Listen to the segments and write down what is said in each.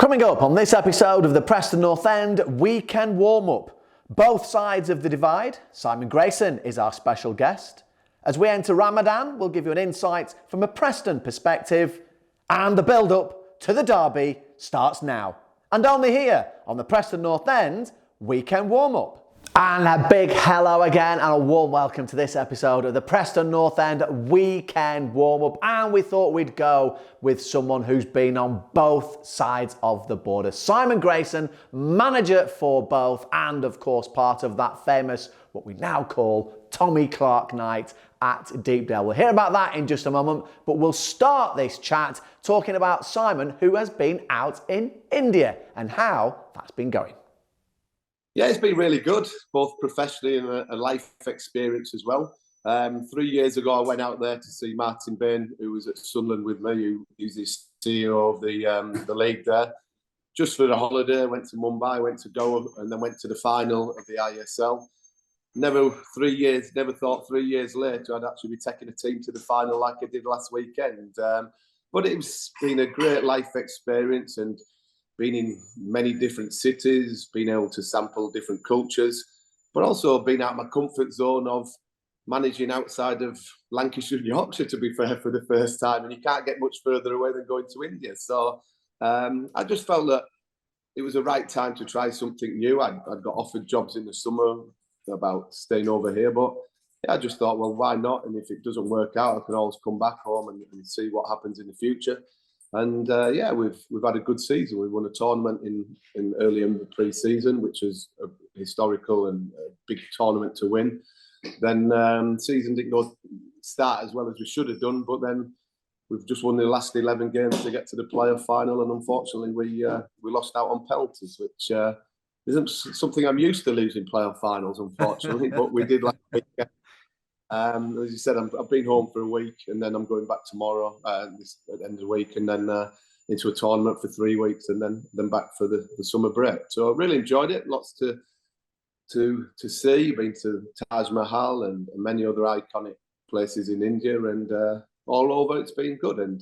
Coming up on this episode of the Preston North End Weekend Warm-Up, both sides of the divide. Simon Grayson is our special guest. As we enter Ramadan, we'll give you an insight from a Preston perspective, and the build-up to the derby starts now. And only here on the Preston North End Weekend Warm-Up. And a big hello again and a warm welcome to this episode of the Preston North End Weekend Warm-Up. And we thought we'd go with someone who's been on both sides of the border. Simon Grayson, manager for both, and of course part of that famous, what we now call Tommy Clark night at Deepdale. We'll hear about that in just a moment, but we'll start this chat talking about Simon, who has been out in India and how that's been going. Yeah, it's been really good, both professionally and a life experience as well. 3 years ago, I went out there to see Martin Bain, who was at Sunderland with me, who's the CEO of the league there. Just for a holiday, went to Mumbai, went to Goa, and then went to the final of the ISL. Never thought 3 years later I'd actually be taking a team to the final like I did last weekend. But it's been a great life experience, and been in many different cities, been able to sample different cultures, but also been out of my comfort zone of managing outside of Lancashire and Yorkshire, to be fair, for the first time. And you can't get much further away than going to India. So I just felt that it was the right time to try something new. I'd got offered jobs in the summer about staying over here, but yeah, I just thought, well, why not? And if it doesn't work out, I can always come back home and see what happens in the future. And yeah, we've had a good season. We won a tournament in early in the pre-season, which was a historical and a big tournament to win. Then season didn't go start as well as we should have done, but then we've just won the last 11 games to get to the playoff final, and unfortunately we lost out on penalties, which isn't something I'm used to, losing playoff finals, unfortunately. But we did as you said, I've been home for a week, and then I'm going back tomorrow at the end of the week, and then into a tournament for 3 weeks, and then back for the summer break. So I really enjoyed it. Lots to see. Been to Taj Mahal and many other iconic places in India, and all over it's been good. And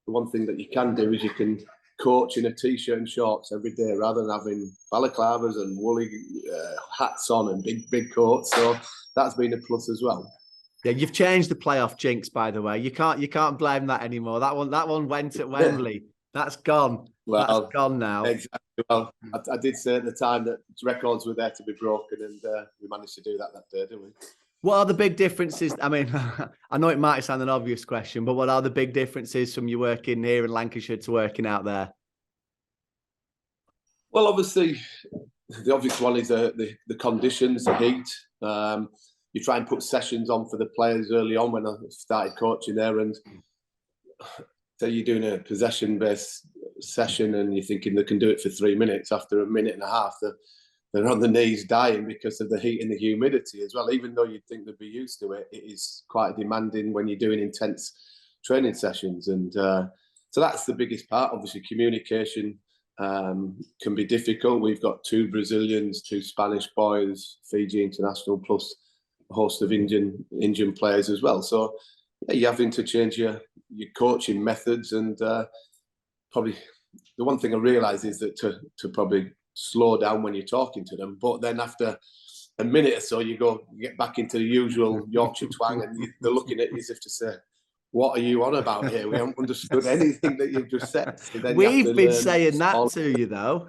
the one thing that you can do is you can coach in a t-shirt and shorts every day rather than having balaclavas and woolly hats on and big coats. So that's been a plus as well. Yeah, you've changed the playoff jinx, by the way. You can't blame that anymore. That one went at Wembley. That's gone. Well, that's gone now. Exactly. Well, I did say at the time that records were there to be broken, and we managed to do that day, didn't we? What are the big differences? I mean, I know it might sound an obvious question, but what are the big differences from you working here in Lancashire to working out there? Well, obviously, the obvious one is the conditions, the heat. You try and put sessions on for the players early on when I started coaching there, and so you're doing a possession-based session and you're thinking they can do it for 3 minutes. After a minute and a half, they're on the knees dying because of the heat and the humidity as well. Even though you'd think they'd be used to it, it is quite demanding when you're doing intense training sessions. And so that's the biggest part. Obviously, communication can be difficult. We've got 2 Brazilians, 2 Spanish boys, Fiji international, plus a host of Indian players as well. So yeah, you're having to change your coaching methods. And probably the one thing I realise is that to probably slow down when you're talking to them, but then after a minute or so you get back into the usual Yorkshire twang, and they're looking at you as if to say, what are you on about here? We haven't understood anything that you've just said. So we've been saying that to you, though.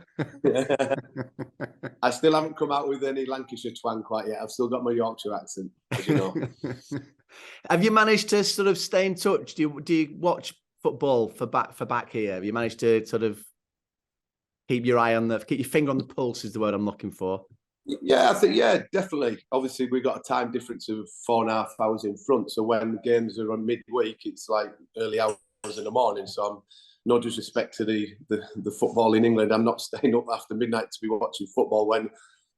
I still haven't come out with any Lancashire twang quite yet. I've still got my Yorkshire accent, as you know. Have you managed to sort of stay in touch? Do you watch football for back here? Have you managed to sort of keep your finger on the pulse, is the word I'm looking for? Yeah, I think, yeah, definitely. Obviously, we've got a time difference of 4.5 hours in front. So when the games are on midweek, it's like early hours in the morning. So I'm no disrespect to the football in England. I'm not staying up after midnight to be watching football when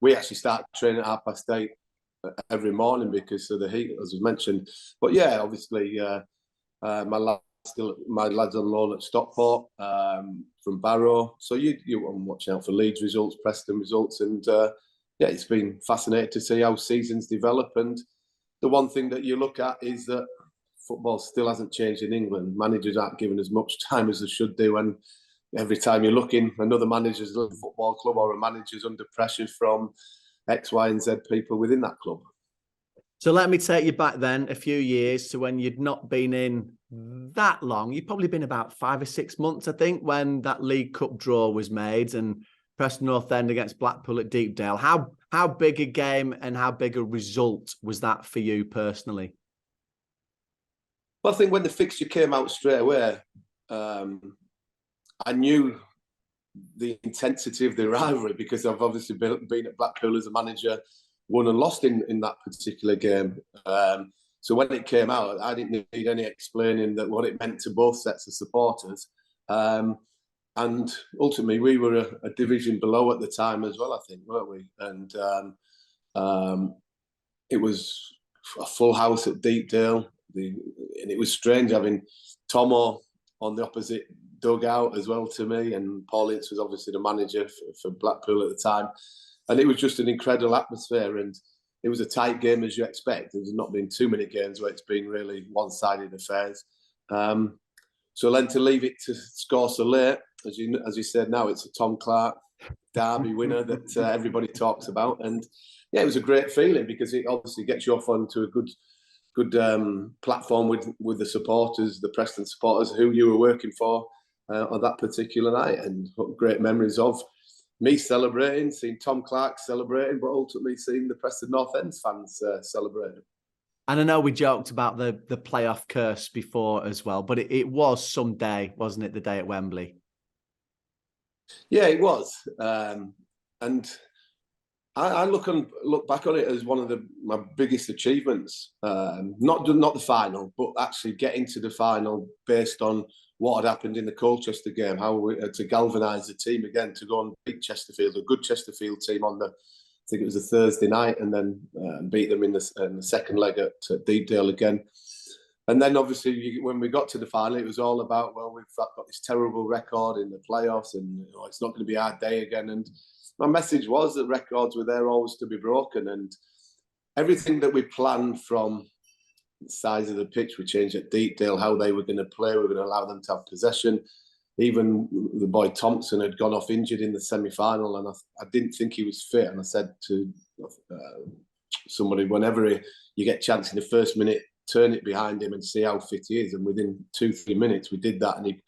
we actually start training at 8:30 every morning because of the heat, as I mentioned. But yeah, obviously, my lad's on loan at Stockport from Barrow. So I'm watching out for Leeds results, Preston results, and yeah, it's been fascinating to see how seasons develop. And the one thing that you look at is that football still hasn't changed in England. Managers aren't given as much time as they should do. And every time you're looking, another manager's a football club or a manager's under pressure from X, Y, and Z people within that club. So let me take you back then a few years to when you'd not been in that long. You'd probably been about 5 or 6 months, I think, when that League Cup draw was made and Preston North End against Blackpool at Deepdale. How big a game and how big a result was that for you personally? Well, I think when the fixture came out straight away, I knew the intensity of the rivalry because I've obviously been at Blackpool as a manager, won and lost in that particular game. So when it came out, I didn't need any explaining that what it meant to both sets of supporters. And ultimately, we were a division below at the time as well, I think, weren't we? And it was a full house at Deepdale. And it was strange having Tomo on the opposite dugout as well to me. And Paul Ince was obviously the manager for Blackpool at the time. And it was just an incredible atmosphere. And it was a tight game, as you expect. There's not been too many games where it's been really one-sided affairs. So then to leave it to score so late, as you said, now it's a Tom Clark derby winner that everybody talks about. And yeah, it was a great feeling because it obviously gets you off onto a good platform with the supporters, the Preston supporters who you were working for on that particular night, and great memories of me celebrating, seeing Tom Clark celebrating, but ultimately seeing the Preston North End fans celebrating. And I know we joked about the playoff curse before as well, but it was some day, wasn't it, the day at Wembley? Yeah, it was. And I look back on it as one of my biggest achievements. Not the final, but actually getting to the final based on what had happened in the Colchester game, how we had to galvanise the team again to go and beat Chesterfield, a good Chesterfield team on I think it was a Thursday night, and then beat them in the second leg at Deepdale again. And then obviously when we got to the final, it was all about, well, we've got this terrible record in the playoffs and it's not going to be our day again. And my message was that records were there always to be broken, and everything that we planned from the size of the pitch, we changed at Deepdale, how they were going to play, we were going to allow them to have possession. Even the boy Thompson had gone off injured in the semi-final, and I didn't think he was fit. And I said to somebody, whenever you get a chance in the first minute, turn it behind him and see how fit he is. And within 2-3 minutes, we did that, and he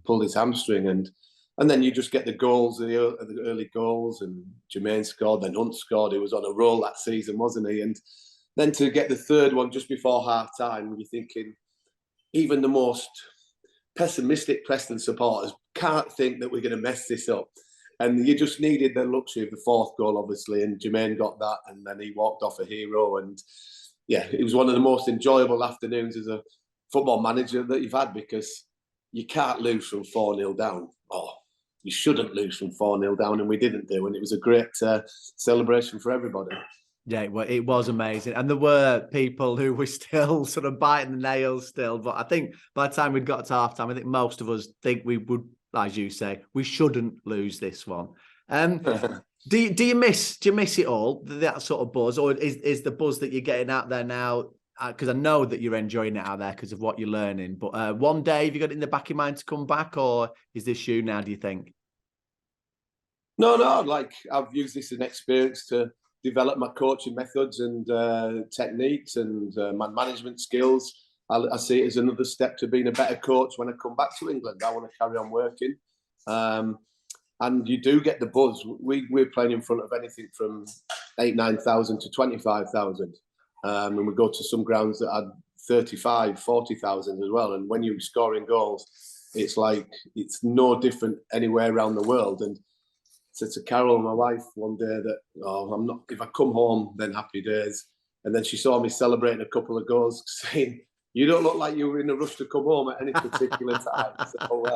pulled his hamstring. And then you just get the goals, the early goals, and Jermaine scored, then Hunt scored. He was on a roll that season, wasn't he? And then to get the third one just before half-time, you're thinking, even the most pessimistic Preston supporters can't think that we're going to mess this up. And you just needed the luxury of the fourth goal, obviously, and Jermaine got that, and then he walked off a hero. And yeah, it was one of the most enjoyable afternoons as a football manager that you've had, because you can't lose from 4-0 down. Oh, you shouldn't lose from 4-0 down, and we didn't do. And it was a great celebration for everybody. Yeah, it was amazing. And there were people who were still sort of biting the nails still. But I think by the time we'd got to halftime, I think most of us think we would, as you say, we shouldn't lose this one. Do you miss it all, that sort of buzz? Or is the buzz that you're getting out there now, because I know that you're enjoying it out there because of what you're learning, but one day, have you got it in the back of your mind to come back, or is this you now, do you think? No, like I've used this as an experience to develop my coaching methods and techniques and my management skills. I see it as another step to being a better coach when I come back to England. I want to carry on working. And you do get the buzz. We're playing in front of anything from 8,000-9,000 to 25,000. And we go to some grounds that had 35,000, 40,000 as well. And when you're scoring goals, it's like, it's no different anywhere around the world. And said to Carol, my wife, one day that, I'm not, if I come home, then happy days. And then she saw me celebrating a couple of goals, saying, you don't look like you were in a rush to come home at any particular time. So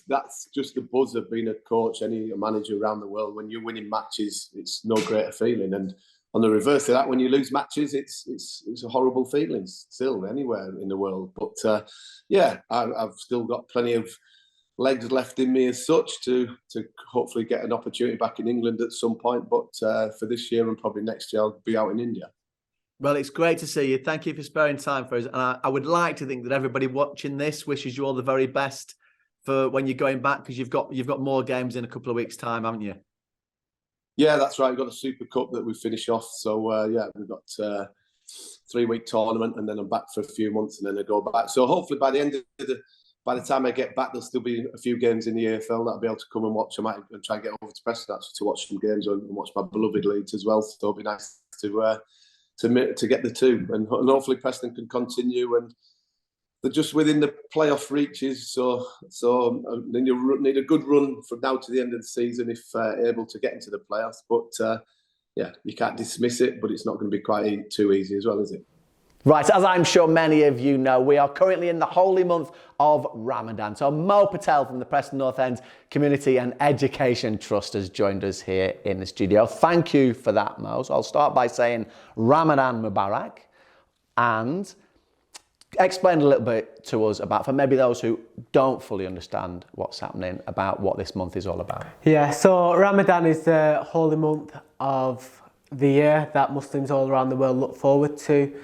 that's just the buzz of being a coach, any manager around the world. When you're winning matches, it's no greater feeling. And on the reverse of that, when you lose matches, it's a horrible feeling still anywhere in the world. But yeah, I've still got plenty of legs left in me as such to hopefully get an opportunity back in England at some point. But for this year and probably next year, I'll be out in India. Well, it's great to see you. Thank you for sparing time for us. And I would like to think that everybody watching this wishes you all the very best for when you're going back? Because you've got more games in a couple of weeks' time, haven't you? Yeah, that's right. We've got a Super Cup that we finish off. So, we've got a 3-week tournament, and then I'm back for a few months, and then I go back. So hopefully by the time I get back, there'll still be a few games in the EFL that I'll be able to come and watch. I might try and get over to Preston actually to watch some games and watch my beloved Leeds as well. So it'll be nice to get the two, and hopefully Preston can continue, and they're just within the playoff reaches. So then you need a good run from now to the end of the season if able to get into the playoffs. But you can't dismiss it, but it's not going to be quite too easy as well, is it? Right, as I'm sure many of you know, we are currently in the holy month of Ramadan. So Mo Patel from the Preston North End Community and Education Trust has joined us here in the studio. Thank you for that, Mo. So I'll start by saying Ramadan Mubarak, and explain a little bit to us about, for maybe those who don't fully understand what's happening, about what this month is all about. Yeah, so Ramadan is the holy month of the year that Muslims all around the world look forward to.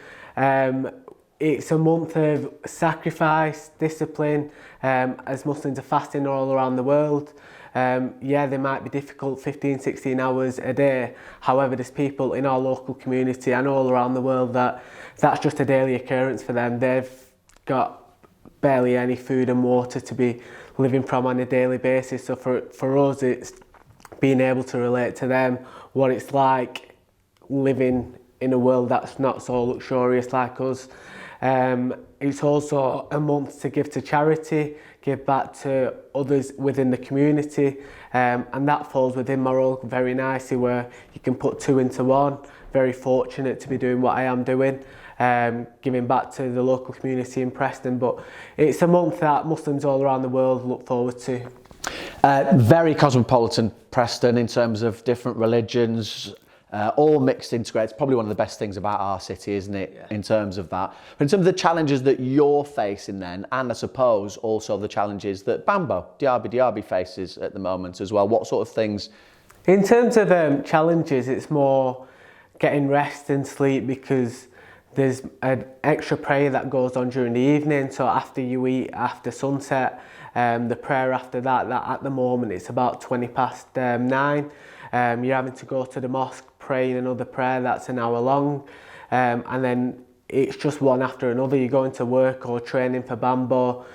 It's a month of sacrifice, discipline, as Muslims are fasting all around the world. They might be difficult, 15, 16 hours a day. However, there's people in our local community and all around the world that's just a daily occurrence for them. They've got barely any food and water to be living from on a daily basis. So for us, it's being able to relate to them, what it's like living in a world that's not so luxurious like us. It's also a month to give to charity, give back to others within the community, and that falls within my role very nicely, where you can put two into one. Very fortunate to be doing what I am doing, giving back to the local community in Preston, but it's a month that Muslims all around the world look forward to. Very cosmopolitan, Preston, in terms of different religions, all mixed integrated. It's probably one of the best things about our city, isn't it, Yeah. in terms of that. But in terms of the challenges that you're facing then, and I suppose also the challenges that Bambo, Diaby faces at the moment as well, what sort of things? In terms of challenges, it's more getting rest and sleep, because there's an extra prayer that goes on during the evening. So after you eat, after sunset, the prayer after that at the moment it's about 20 past 9. You're having to go to the mosque, praying another prayer that's an hour long, and then it's just one after another. You're going to work or training for Bambo,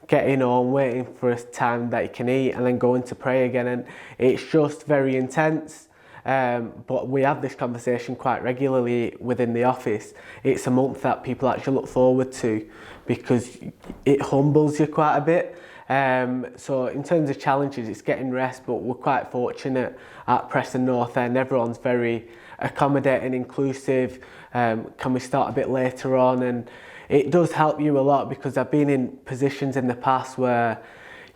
getting home, waiting for a time that you can eat, and then going to pray again, and it's just very intense. But we have this conversation quite regularly within the office. It's a month that people actually look forward to because it humbles you quite a bit. So in terms of challenges, it's getting rest, but we're quite fortunate at Preston North End. Everyone's very accommodating, inclusive. Can we start a bit later on? And it does help you a lot, because I've been in positions in the past where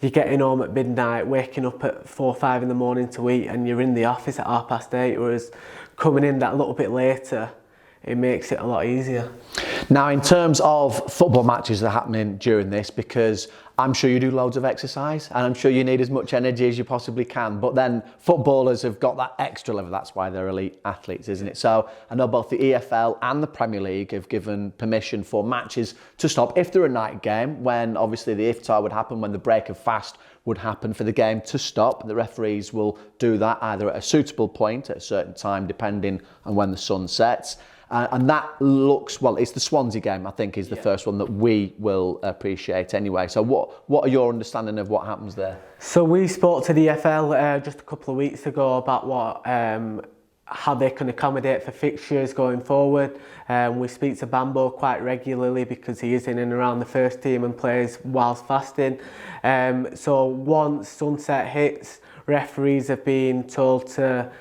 you're getting home at midnight, waking up at 4 or 5 in the morning to eat, and you're in the office at 8:30, whereas coming in that little bit later, it makes it a lot easier. Now, in terms of football matches that are happening during this, because I'm sure you do loads of exercise and I'm sure you need as much energy as you possibly can, but then footballers have got that extra level. That's why they're elite athletes, isn't it? So I know both the EFL and the Premier League have given permission for matches to stop if they're a night game, when obviously the iftar would happen, when the break of fast would happen, for the game to stop. The referees will do that either at a suitable point at a certain time, depending on when the sun sets. And that looks, well, it's the Swansea game, I think, is the first one that we will appreciate anyway. So what are your understanding of what happens there? So we spoke to the EFL just a couple of weeks ago about how they can accommodate for fixtures going forward. We speak to Bambo quite regularly because he is in and around the first team and plays whilst fasting. So once sunset hits, referees have been told to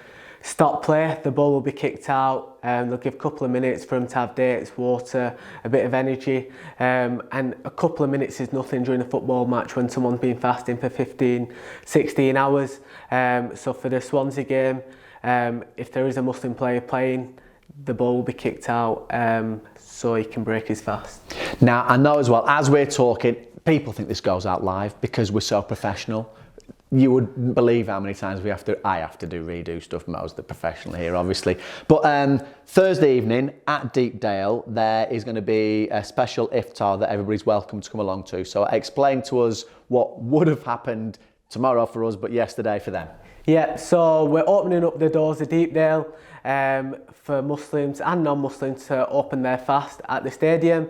stop play. The ball will be kicked out. They'll give a couple of minutes for them to have dates, water, a bit of energy. And a couple of minutes is nothing during a football match when someone's been fasting for 15, 16 hours. So for the Swansea game, if there is a Muslim player playing, the ball will be kicked out so he can break his fast. Now, I know as well, as we're talking, people think this goes out live because we're so professional. you wouldn't believe how many times I have to do redo stuff. Mo's the professional here, obviously. But Thursday evening at Deepdale, there is going to be a special iftar that everybody's welcome to come along to. So explain to us what would have happened tomorrow for us, but yesterday for them. Yeah, so we're opening up the doors of Deepdale for Muslims and non-Muslims to open their fast at the stadium.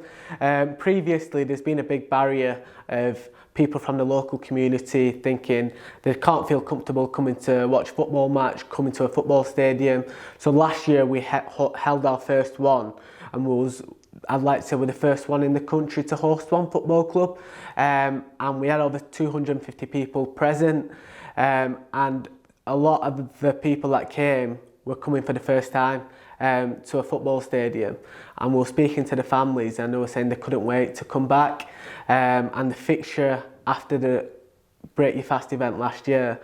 Previously, there's been a big barrier of people from the local community thinking they can't feel comfortable coming to watch a football match, coming to a football stadium. So last year we held our first one, and I'd like to say we're the first one in the country to host one football club, and we had over 250 people present, and a lot of the people that came were coming for the first time to a football stadium, and we were speaking to the families and they were saying they couldn't wait to come back. And the fixture after the Break Your Fast event last year,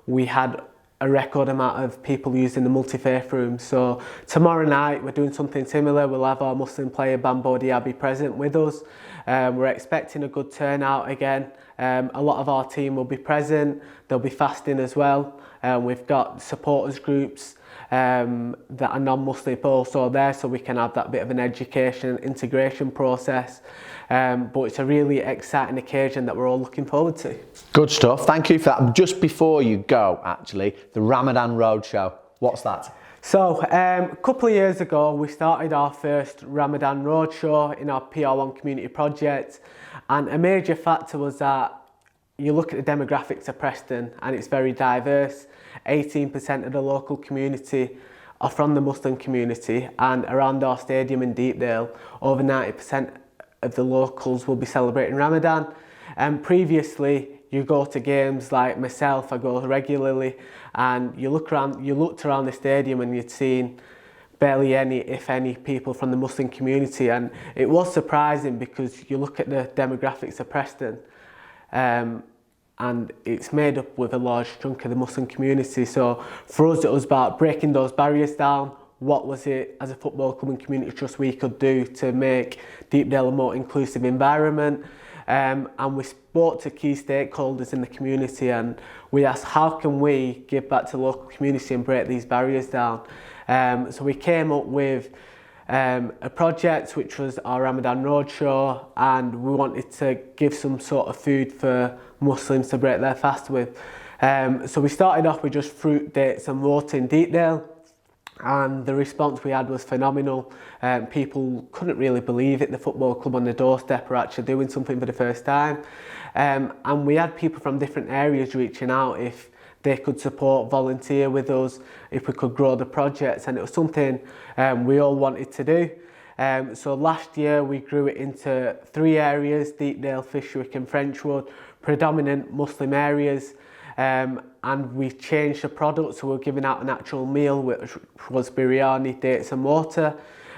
we had a record amount of people using the multi-faith room. So tomorrow night we're doing something similar. We'll have our Muslim player Bambo Diaby present with us. We're expecting a good turnout again. A lot of our team will be present. They'll be fasting as well. We've got supporters groups that are non-Muslim also there, so we can have that bit of an education integration process. But it's a really exciting occasion that we're all looking forward to. Good stuff. Thank you for that. Just before you go, actually, the Ramadan Roadshow. What's that? So a couple of years ago, we started our first Ramadan Roadshow in our PR1 community project, and a major factor was that you look at the demographics of Preston and it's very diverse. 18% of the local community are from the Muslim community, and around our stadium in Deepdale, over 90% of the locals will be celebrating Ramadan. And previously, you go to games like myself, I go regularly, and you looked around the stadium and you'd seen barely any, if any, people from the Muslim community. And it was surprising because you look at the demographics of Preston, and it's made up with a large chunk of the Muslim community. So for us, it was about breaking those barriers down. What was it as a football club and community trust we could do to make Deepdale a more inclusive environment? And we spoke to key stakeholders in the community and we asked, how can we give back to the local community and break these barriers down? So we came up with a project which was our Ramadan Roadshow, and we wanted to give some sort of food for Muslims to break their fast with. So we started off with just fruit, dates and water in Deepdale, and the response we had was phenomenal. People couldn't really believe it. The football club on the doorstep are actually doing something for the first time. And we had people from different areas reaching out if they could support, volunteer with us, if we could grow the projects, and it was something we all wanted to do. So last year we grew it into 3 areas: Deepdale, Fishwick and Frenchwood, predominant Muslim areas, and we changed the product, so we're giving out an actual meal which was biryani, dates and water.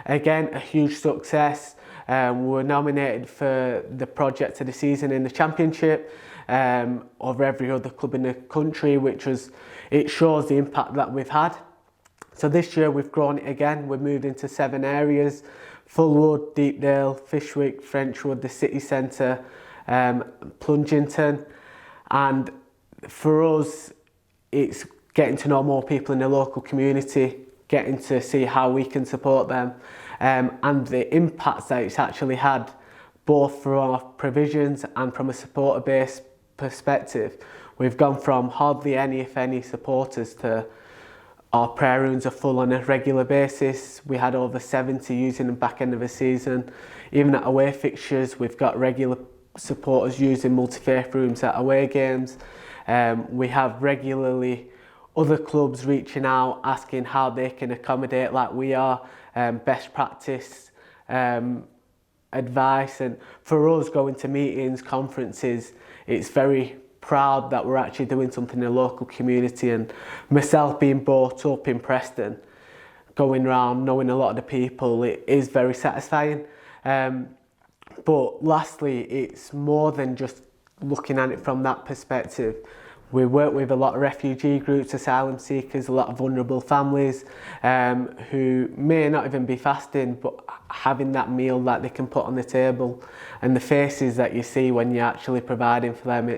Again, a huge success. We were nominated for the project of the season in the championship over every other club in the country, it shows the impact that we've had. So this year we've grown it again. We've moved into 7 areas: Fullwood, Deepdale, Fishwick, Frenchwood, the city centre, Plungington. And for us, it's getting to know more people in the local community, getting to see how we can support them, and the impacts that it's actually had, both from our provisions and from a supporter base perspective. We've gone from hardly any, if any, supporters to our prayer rooms are full on a regular basis. We had over 70 using the back end of the season. Even at away fixtures, we've got regular supporters using multi-faith rooms at away games. We have regularly other clubs reaching out, asking how they can accommodate like we are, best practice advice. And for us, going to meetings, conferences, it's very proud that we're actually doing something in the local community. And myself being brought up in Preston, going around, knowing a lot of the people, it is very satisfying. But lastly, it's more than just looking at it from that perspective. We work with a lot of refugee groups, asylum seekers, a lot of vulnerable families who may not even be fasting, but having that meal that they can put on the table, and the faces that you see when you're actually providing for them,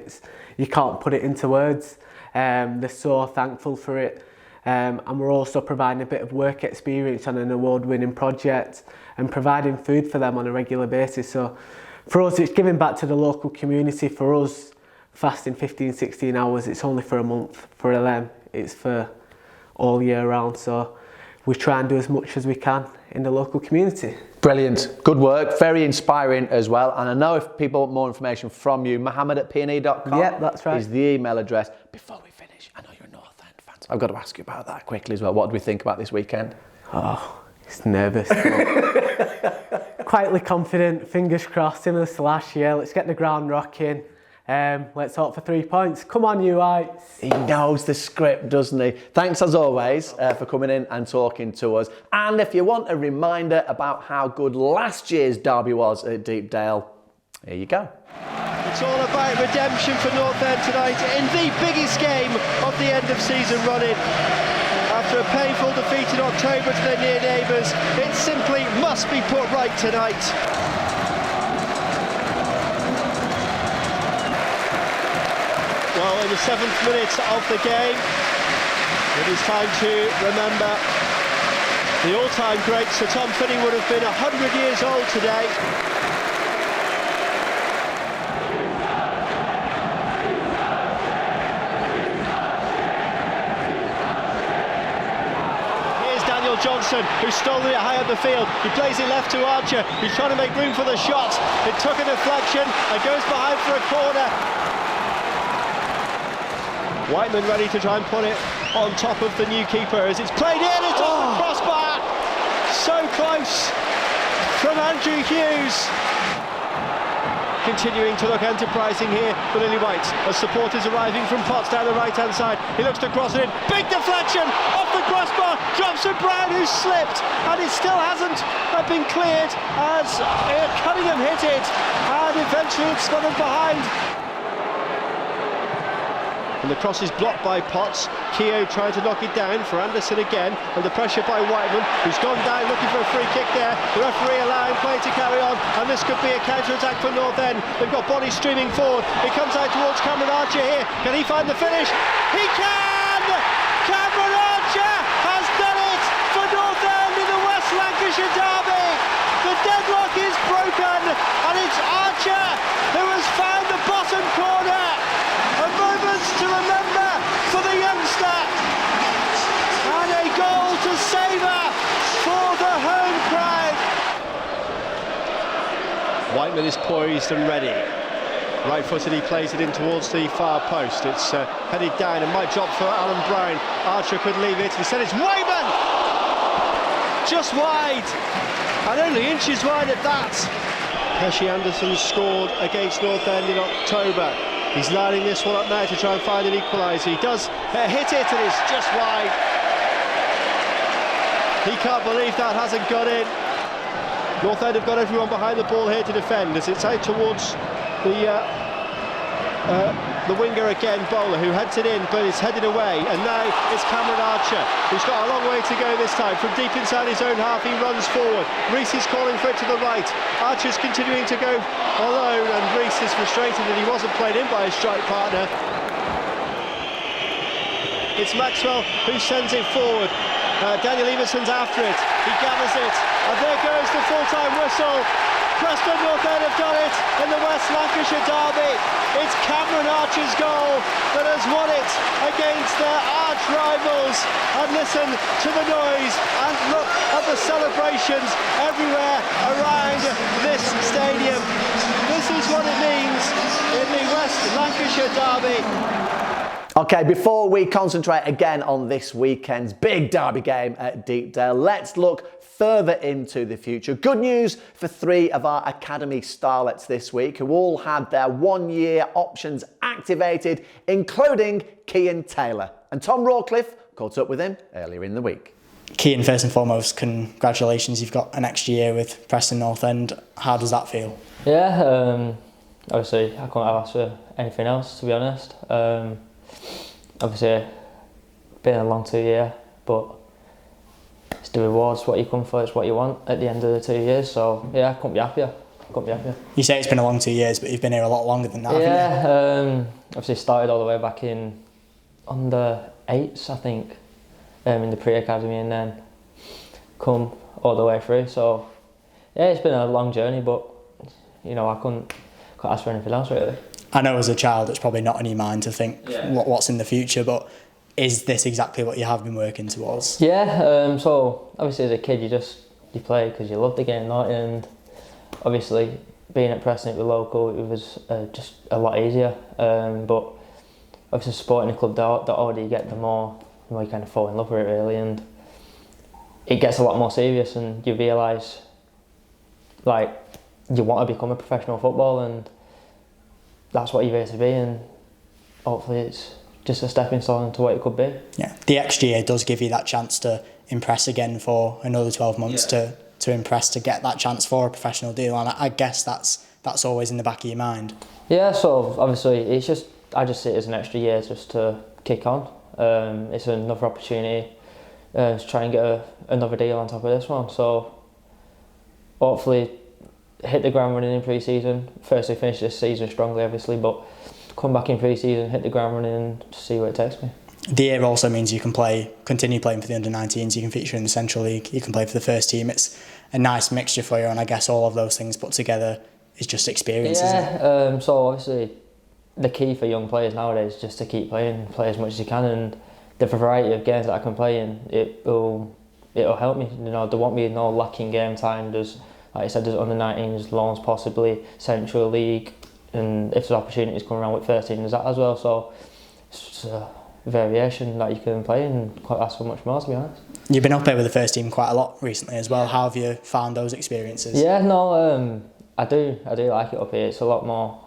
you can't put it into words. They're so thankful for it. And we're also providing a bit of work experience on an award-winning project and providing food for them on a regular basis. So for us, it's giving back to the local community. For us, fasting 15, 16 hours, it's only for a month. For them, it's for all year round. So we try and do as much as we can in the local community. Brilliant. Good work. Very inspiring as well. And I know if people want more information from you, Mohammed@pne.com Yeah, that's right. is the email address. Before we finish, I know you're a North End fan, so I've got to ask you about that quickly as well. What do we think about this weekend? Oh, it's nervous. Quietly confident, fingers crossed, similar to last year. Let's get the ground rocking. Let's hope for 3 points. Come on, you Whites. He knows the script, doesn't he? Thanks as always for coming in and talking to us. And if you want a reminder about how good last year's derby was at Deepdale, here you go. It's all about redemption for North End tonight in the biggest game of the end of season running. After a painful defeat in October to their near neighbours, it simply must be put right tonight. Well, in the 7th minute of the game, it is time to remember the all-time great Sir Tom Finney would have been 100 years old today. Johnson, who stole it high up the field. He plays it left to Archer. He's trying to make room for the shot. It took a deflection and goes behind for a corner. Whiteman ready to try and put it on top of the new keeper as it's played in. It's off the crossbar. So close from Andrew Hughes. Continuing to look enterprising here for Lily White as supporters arriving from Potts down the right-hand side. He looks to cross it in. Big deflection off the crossbar. Drops to Brown, who slipped, and it still hasn't been cleared as Cunningham hit it, and eventually it's spun behind. And the cross is blocked by Potts. Keogh trying to knock it down for Anderson again, under pressure by Whiteman, who's gone down looking for a free kick there. The referee allowing play to carry on, and this could be a counter-attack for North End. They've got bodies streaming forward. It comes out towards Cameron Archer here. Can he find the finish? He can! Cameron Archer has done it for North End in the West Lancashire derby. The deadlock is broken, and it's Archer who has found the bottom corner. A moment to remember for the youngster, and a goal to savour for the home crowd. Whiteman is poised and ready. Right-footed, he plays it in towards the far post. It's headed down and might drop for Alan Brown. Archer could leave it. Instead it's Whiteman! Just wide, and only inches wide at that. Pesci Anderson scored against North End in October. He's lining this one up now to try and find an equaliser. He does hit it, and it's just wide. He can't believe that hasn't got in. North End have got everyone behind the ball here to defend as it's out towards the winger again, Bowler, who heads it in, but it's headed away, and now it's Cameron Archer, who's got a long way to go this time. From deep inside his own half, he runs forward. Reese is calling for it to the right. Archer's continuing to go alone, and Reese is frustrated that he wasn't played in by his strike partner. It's Maxwell who sends it forward. Daniel Everson's after it. He gathers it, and there goes the full-time whistle. Preston North End have done it in the West Lancashire derby. It's Cameron Archer's goal that has won it against their arch rivals. And listen to the noise and look at the celebrations everywhere around this stadium. This is what it means in the West Lancashire derby. Okay, before we concentrate again on this weekend's big derby game at Deepdale, let's look further into the future. Good news for 3 of our Academy starlets this week who all had their 1-year options activated, including Kian Taylor. And Tom Rawcliffe caught up with him earlier in the week. Kian, first and foremost, congratulations. You've got an extra year with Preston North End. How does that feel? Yeah, obviously I couldn't have asked for anything else, to be honest. Obviously, been a long 2 year, but it's the rewards, what you come for, it's what you want at the end of the 2 years. So yeah, I couldn't be happier. You say it's been a long 2 years, but you've been here a lot longer than that, yeah, haven't you? Obviously started all the way back in under 8s, I think, in the pre-academy, and then come all the way through. So yeah, it's been a long journey, but you know, I couldn't ask for anything else really. I know as a child it's probably not on your mind to think what's in the future, but is this exactly what you have been working towards? Yeah, so obviously as a kid you play because you love the game, don't you? And obviously being at Preston, it was local, it was just a lot easier. But obviously supporting a club, the older you get, the more you kind of fall in love with it really, and it gets a lot more serious, and you realise like you want to become a professional footballer, and that's what you're here to be, and hopefully it's just a stepping stone to what it could be. Yeah, the extra year does give you that chance to impress again for another 12 months to impress, to get that chance for a professional deal, and I guess that's always in the back of your mind. Yeah, so obviously I just see it as an extra year just to kick on. It's another opportunity to try and get another deal on top of this one, so hopefully hit the ground running in pre-season. Firstly finish this season strongly obviously, but come back in pre-season, hit the ground running and see where it takes me. The year also means you can continue playing for the under-19s, you can feature in the Central League, you can play for the first team. It's a nice mixture for you, and I guess all of those things put together is just experience, isn't it? So obviously the key for young players nowadays is just to keep playing, play as much as you can, and the variety of games that I can play in, it'll help me. You know, there won't be no lacking game time. There's, like I said, there's under-19s, loans possibly, Central League, and if there's opportunities coming around with 13, there's that as well. So it's a variation that you can play and quite ask for much more, to be honest. You've been up here with the first team quite a lot recently as well. How have you found those experiences? Yeah, no, I do like it up here. It's a lot more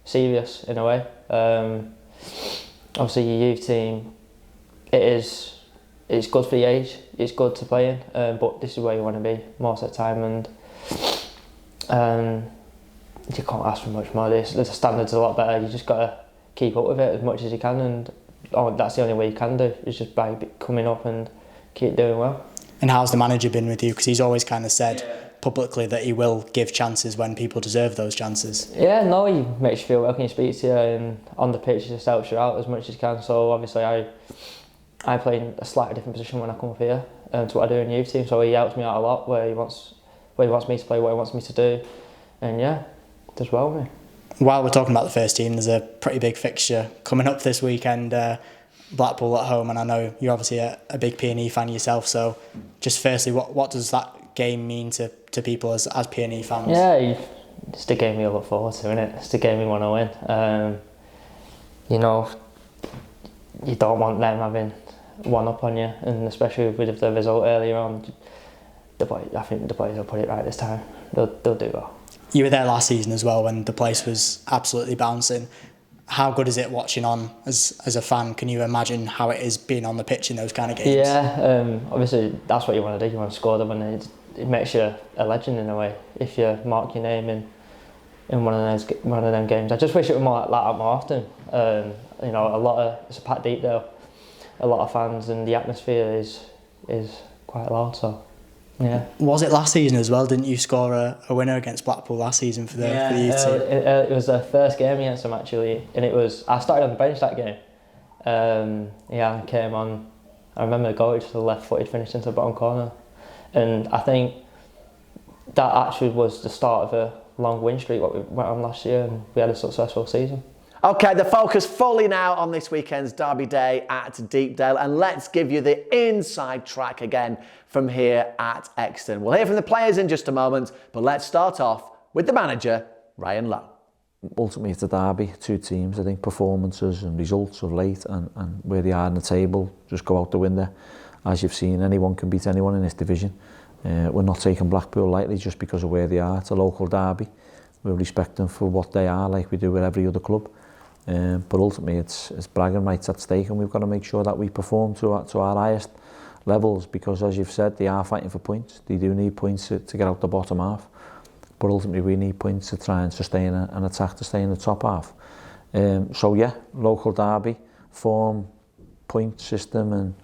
serious in a way. Obviously your youth team, it's good for your age, it's good to play in, but this is where you want to be most of the time, and you can't ask for much more. The standards are a lot better. You just got to keep up with it as much as you can, and that's the only way you can do, is just by coming up and keep doing well. And how's the manager been with you? Because he's always kind of said publicly that he will give chances when people deserve those chances. Yeah, no, he makes you feel welcome, he speaks to you, and on the pitch he just helps you out as much as he can. So obviously I play in a slightly different position when I come up here to what I do in the youth team, so he helps me out a lot where he wants me to play, what he wants me to do, and yeah, does well with me. While we're talking about the first team, there's a pretty big fixture coming up this weekend, Blackpool at home, and I know you're obviously a big PNE fan yourself, so just firstly, what does that game mean to people as PNE fans? Yeah, it's the game we look forward to, isn't it? It's the game we want to win. You know, you don't want them having one up on you, and especially with the result earlier on, I think the boys will put it right this time. They'll do well. You were there last season as well when the place was absolutely bouncing. How good is it watching on as a fan? Can you imagine how it is being on the pitch in those kind of games? Yeah, obviously that's what you want to do. You want to score them, and it makes you a legend in a way if you mark your name in one of them games. I just wish it was more like that more often. You know, it's a packed Deepdale, a lot of fans, and the atmosphere is quite loud. So. Yeah. Was it last season as well? Didn't you score a winner against Blackpool last season for the youth team? It was the first game against them actually, and I started on the bench that game. I came on. I remember the goal, just the left-footed finished into the bottom corner, and I think that actually was the start of a long win streak what we went on last year, and we had a successful season. Okay, the focus fully now on this weekend's Derby Day at Deepdale, and let's give you the inside track again from here at Exton. We'll hear from the players in just a moment, but let's start off with the manager, Ryan Lowe. Ultimately it's a derby, two teams. I think performances and results of late and where they are in the table just go out the window. As you've seen, anyone can beat anyone in this division. We're not taking Blackpool lightly just because of where they are. It's a local derby. We respect them for what they are, like we do with every other club. But ultimately it's bragging rights at stake, and we've got to make sure that we perform to our highest levels, because as you've said, they are fighting for points. They do need points to get out the bottom half, but ultimately we need points to try and sustain an attack to stay in the top half. So yeah, local derby, form, point system and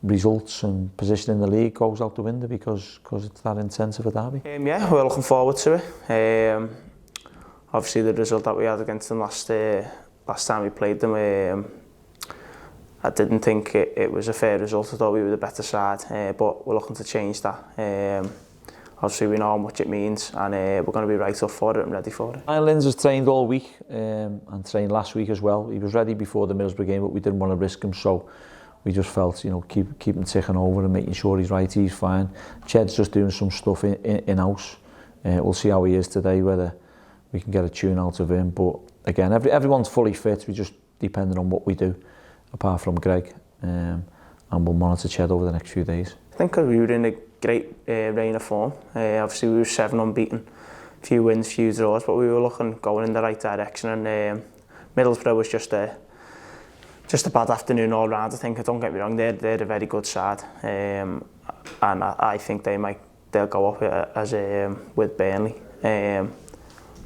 results and position in the league goes out the window because it's that intensive a derby. Yeah, we're looking forward to it. Obviously the result that we had against them last time we played them, I didn't think it was a fair result. I thought we were the better side, but we're looking to change that. Obviously we know how much it means, and we're going to be right up for it and ready for it. Ryan Linz has trained all week and trained last week as well. He was ready before the Middlesbrough game, but we didn't want to risk him, so we just felt, you know, keep him ticking over and making sure he's right. He's fine. Ched's just doing some stuff in-house. We'll see how he is today, whether we can get a tune out of him. But again, everyone's fully fit. We just depending on what we do, apart from Greg, and we'll monitor Ched over the next few days. I think we were in a great reign of form. Obviously we were 7 unbeaten, few wins, few draws, but we were going in the right direction, and Middlesbrough was just a bad afternoon all round. I think, don't get me wrong, they're a very good side, and I think they'll go up as with Burnley.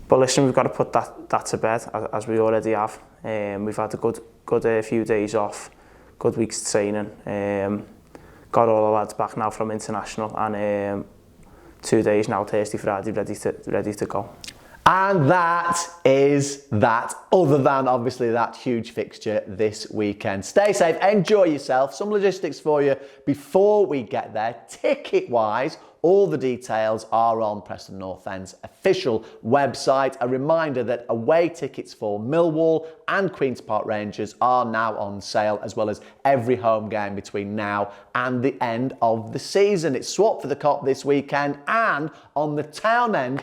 But listen, we've got to put that to bed, as we already have. We've had a good few days off, good weeks training. Got all the lads back now from international, and 2 days now, Thursday, Friday, ready to go. And that is that, other than obviously that huge fixture this weekend. Stay safe, enjoy yourself. Some logistics for you before we get there. Ticket-wise, all the details are on Preston North End's official website. A reminder that away tickets for Millwall and Queen's Park Rangers are now on sale, as well as every home game between now and the end of the season. It's swapped for the Cop this weekend, and on the town end,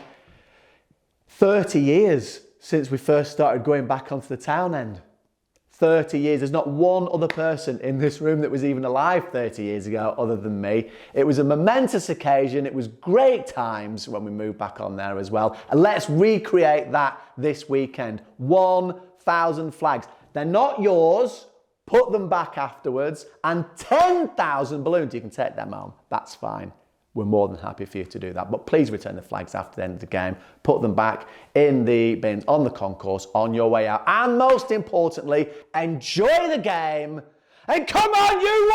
30 years since we first started going back onto the town end. 30 years. There's not one other person in this room that was even alive 30 years ago other than me. It was a momentous occasion. It was great times when we moved back on there as well. And let's recreate that this weekend. 1,000 flags. They're not yours. Put them back afterwards. And 10,000 balloons. You can take them home. That's fine. We're more than happy for you to do that. But please return the flags after the end of the game. Put them back in the bins on the concourse on your way out. And most importantly, enjoy the game. And come on, you